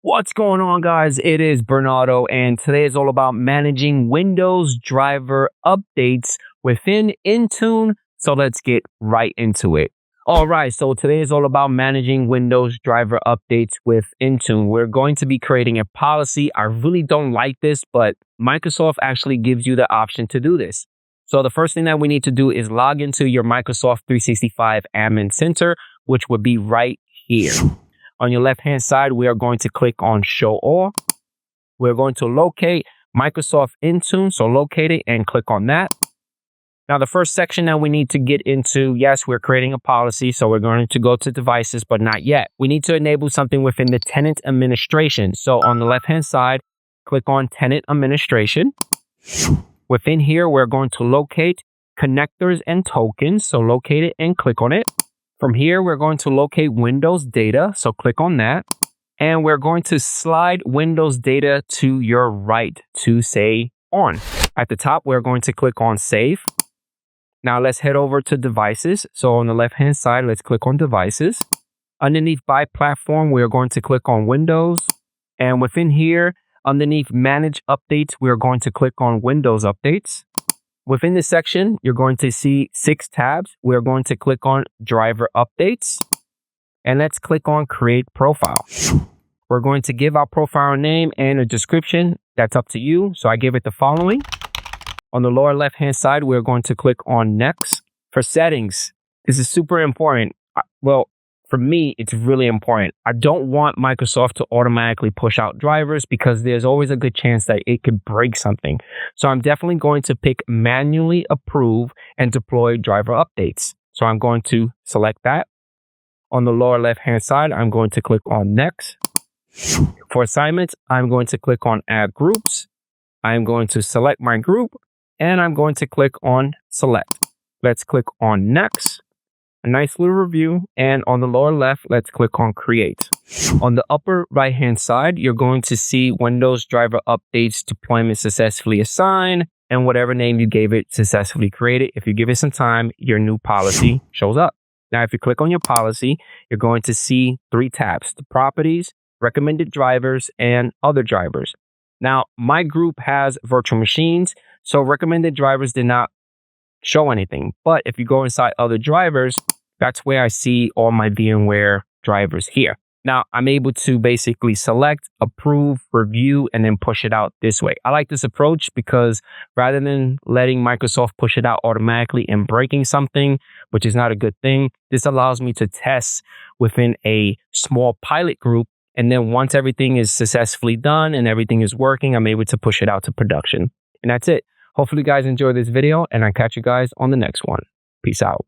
What's going on, guys? It is Bernardo, and today is all about managing Windows driver updates within Intune. So let's get right into it. All right, so today is all about managing Windows driver updates with Intune. We're going to be creating a policy. I really don't like this, but Microsoft actually gives you the option to do this. So the first thing that we need to do is log into your Microsoft 365 Admin Center, which would be right here. On your left-hand side, we are going to click on Show All. We're going to locate Microsoft Intune, so locate it and click on that. Now, the first section that we need to get into, yes, we're creating a policy, so we're going to go to Devices, but not yet. We need to enable something within the Tenant Administration. So on the left-hand side, click on Tenant Administration. Within here, we're going to locate Connectors and Tokens, so locate it and click on it. From here, we're going to locate Windows Data, so click on that. And we're going to slide Windows Data to your right to say on. At the top, we're going to click on Save. Now let's head over to Devices. So on the left-hand side, let's click on Devices. Underneath By Platform, we're going to click on Windows. And within here, underneath Manage Updates, we're going to click on Windows Updates. Within this section, you're going to see 6 tabs. We're going to click on Driver Updates. And let's click on Create Profile. We're going to give our profile a name and a description. That's up to you. So I give it the following. On the lower left-hand side, we're going to click on Next. For settings, this is super important. Well, for me, it's really important. I don't want Microsoft to automatically push out drivers because there's always a good chance that it could break something. So I'm definitely going to pick Manually Approve and Deploy Driver Updates. So I'm going to select that. On the lower left-hand side, I'm going to click on Next. For assignments, I'm going to click on Add Groups. I'm going to select my group, and I'm going to click on Select. Let's click on Next. A nice little review. And on the lower left, let's click on Create. On the upper right-hand side, you're going to see Windows Driver Updates Deployment Successfully Assigned, and whatever name you gave it successfully created. If you give it some time, your new policy shows up. Now, if you click on your policy, you're going to see 3 tabs: the Properties, Recommended Drivers, and Other Drivers. Now, my group has virtual machines, so recommended drivers did not show anything. But if you go inside Other Drivers, that's where I see all my VMware drivers here. Now, I'm able to basically select, approve, review, and then push it out this way. I like this approach because rather than letting Microsoft push it out automatically and breaking something, which is not a good thing, this allows me to test within a small pilot group. And then once everything is successfully done and everything is working, I'm able to push it out to production. And that's it. Hopefully you guys enjoy this video, and I'll catch you guys on the next one. Peace out.